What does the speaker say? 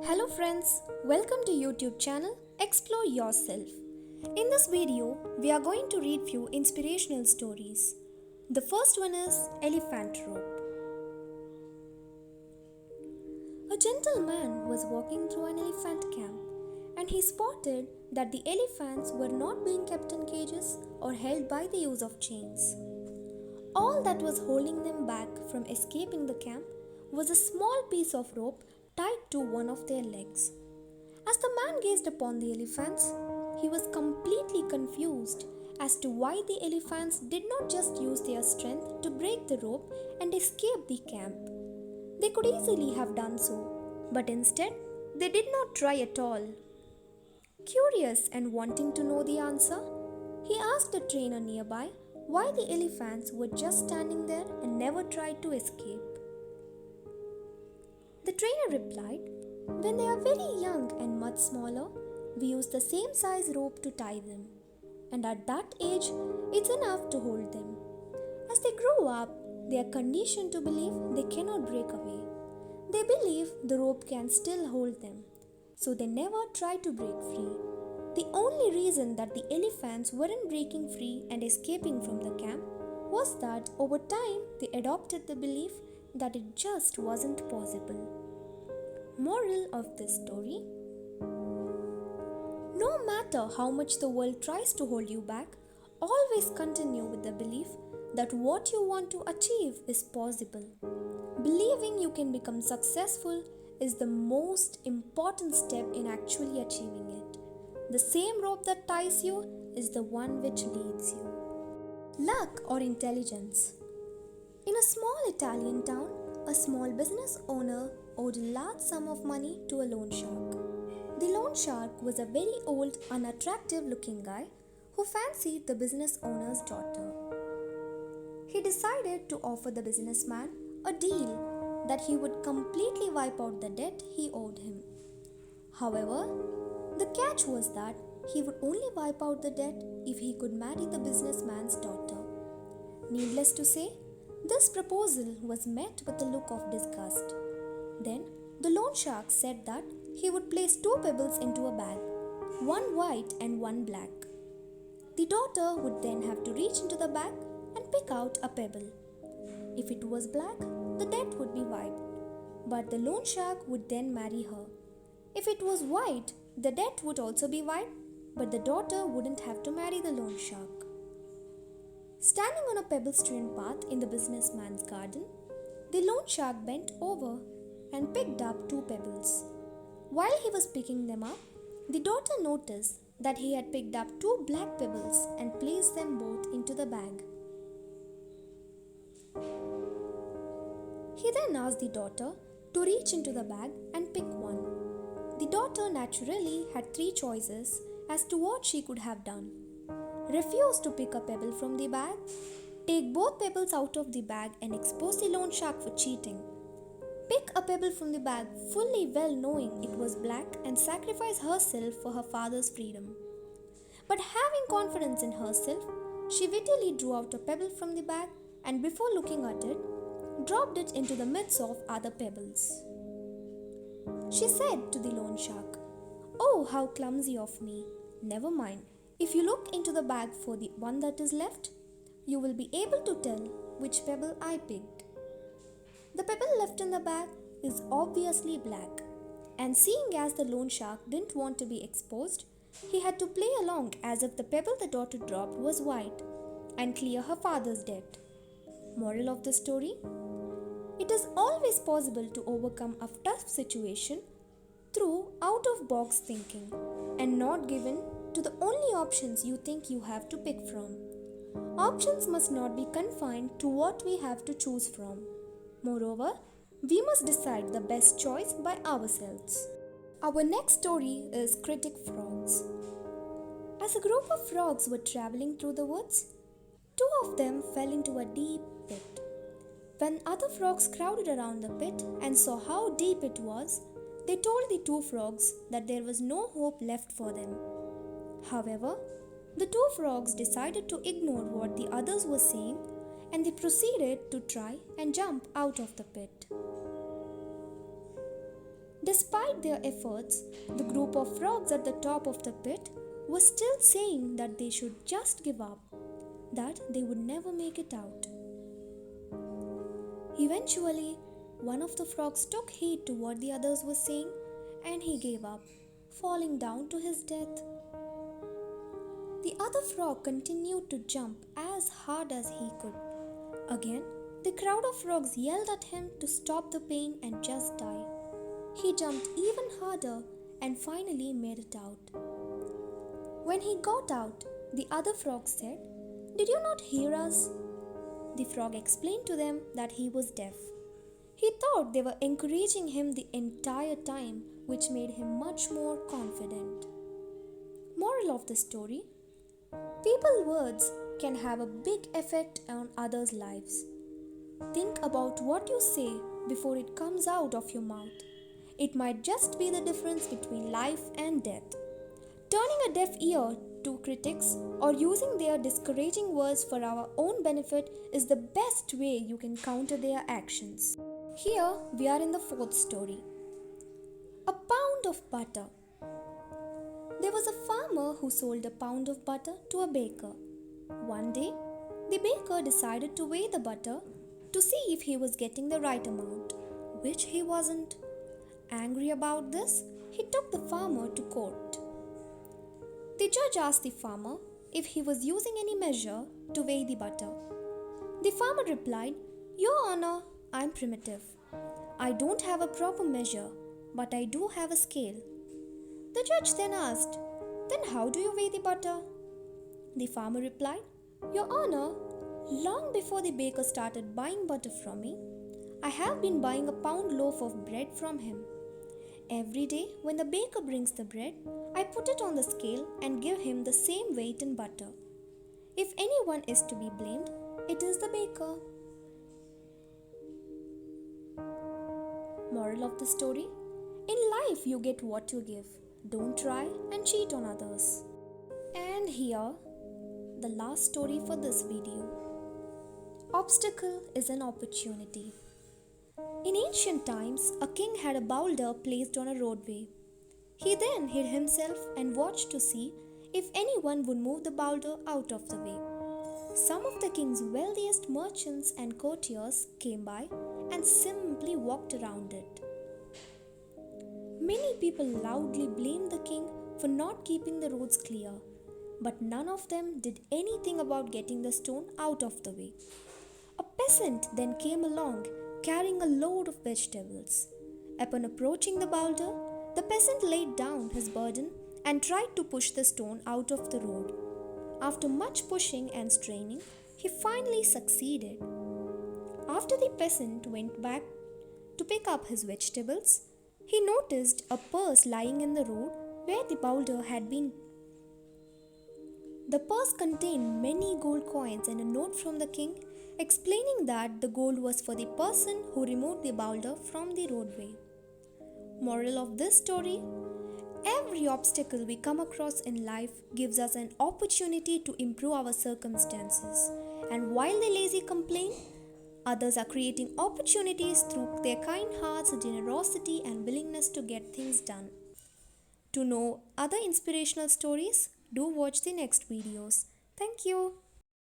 Hello friends, welcome to YouTube channel Explore Yourself. In this video, we are going to read few inspirational stories. The first one is Elephant Rope. A gentleman was walking through an elephant camp and he spotted that the elephants were not being kept in cages or held by the use of chains. All that was holding them back from escaping the camp was a small piece of rope tied to one of their legs. As the man gazed upon the elephants, he was completely confused as to why the elephants did not just use their strength to break the rope and escape the camp. They could easily have done so, but instead, they did not try at all. Curious and wanting to know the answer, he asked a trainer nearby why the elephants were just standing there and never tried to escape. The trainer replied, "When they are very young and much smaller, we use the same size rope to tie them. And at that age, it's enough to hold them. As they grow up, they are conditioned to believe they cannot break away. They believe the rope can still hold them, so they never try to break free. The only reason that the elephants weren't breaking free and escaping from the camp was that over time they adopted the belief that it just wasn't possible." Moral of this story: no matter how much the world tries to hold you back, always continue with the belief that what you want to achieve is possible. Believing you can become successful is the most important step in actually achieving it. The same rope that ties you is the one which leads you. Luck or intelligence? In a small Italian town, a small business owner owed a large sum of money to a loan shark. The loan shark was a very old, unattractive looking guy who fancied the business owner's daughter. He decided to offer the businessman a deal that he would completely wipe out the debt he owed him. However, the catch was that he would only wipe out the debt if he could marry the businessman's daughter. Needless to say, this proposal was met with a look of disgust. Then, the loan shark said that he would place 2 pebbles into a bag, one white and one black. The daughter would then have to reach into the bag and pick out a pebble. If it was black, the debt would be wiped, but the loan shark would then marry her. If it was white, the debt would also be wiped, but the daughter wouldn't have to marry the loan shark. Standing on a pebble-strewn path in the businessman's garden, the loan shark bent over and picked up 2 pebbles. While he was picking them up, the daughter noticed that he had picked up 2 black pebbles and placed them both into the bag. He then asked the daughter to reach into the bag and pick one. The daughter naturally had 3 choices as to what she could have done: refuse to pick a pebble from the bag, take both pebbles out of the bag and expose the loan shark for cheating, pick a pebble from the bag fully well knowing it was black and sacrifice herself for her father's freedom. But having confidence in herself, she wittily drew out a pebble from the bag and before looking at it, dropped it into the midst of other pebbles. She said to the loan shark, "Oh, how clumsy of me. Never mind. If you look into the bag for the one that is left, you will be able to tell which pebble I picked." The pebble left in the bag is obviously black, and seeing as the loan shark didn't want to be exposed, he had to play along as if the pebble the daughter dropped was white and clear her father's debt. Moral of the story: it is always possible to overcome a tough situation through out-of-box thinking and not given to the only options you think you have to pick from. Options must not be confined to what we have to choose from. Moreover, we must decide the best choice by ourselves. Our next story is Critic frogs. As a group of frogs were traveling through the woods, 2 of them fell into a deep pit. When other frogs crowded around the pit and saw how deep it was, they told the 2 frogs that there was no hope left for them. However, the 2 frogs decided to ignore what the others were saying and they proceeded to try and jump out of the pit. Despite their efforts, the group of frogs at the top of the pit was still saying that they should just give up, that they would never make it out. Eventually, one of the frogs took heed to what the others were saying and he gave up, falling down to his death. The other frog continued to jump as hard as he could. Again, the crowd of frogs yelled at him to stop the pain and just die. He jumped even harder and finally made it out. When he got out, the other frog said, "Did you not hear us?" The frog explained to them that he was deaf. He thought they were encouraging him the entire time, which made him much more confident. Moral of the story: people's words can have a big effect on others' lives. Think about what you say before it comes out of your mouth. It might just be the difference between life and death. Turning a deaf ear to critics or using their discouraging words for our own benefit is the best way you can counter their actions. Here we are in the fourth story. A pound of butter. There was a farmer who sold a pound of butter to a baker. One day, the baker decided to weigh the butter to see if he was getting the right amount, which he wasn't. Angry about this, he took the farmer to court. The judge asked the farmer if he was using any measure to weigh the butter. The farmer replied, "Your Honor, I'm primitive. I don't have a proper measure, but I do have a scale." The judge then asked, "Then how do you weigh the butter?" The farmer replied, "Your Honor, long before the baker started buying butter from me, I have been buying a pound loaf of bread from him. Every day when the baker brings the bread, I put it on the scale and give him the same weight in butter. If anyone is to be blamed, it is the baker." Moral of the story: in life you get what you give. Don't try and cheat on others. And here, the last story for this video. Obstacle is an opportunity. In ancient times, a king had a boulder placed on a roadway. He then hid himself and watched to see if anyone would move the boulder out of the way. Some of the king's wealthiest merchants and courtiers came by and simply walked around it. Many people loudly blamed the king for not keeping the roads clear, but none of them did anything about getting the stone out of the way. A peasant then came along carrying a load of vegetables. Upon approaching the boulder, the peasant laid down his burden and tried to push the stone out of the road. After much pushing and straining, he finally succeeded. After the peasant went back to pick up his vegetables, he noticed a purse lying in the road where the boulder had been. The purse contained many gold coins and a note from the king explaining that the gold was for the person who removed the boulder from the roadway. Moral of this story: every obstacle we come across in life gives us an opportunity to improve our circumstances. And while the lazy complain, others are creating opportunities through their kind hearts, generosity, and willingness to get things done. To know other inspirational stories, do watch the next videos. Thank you.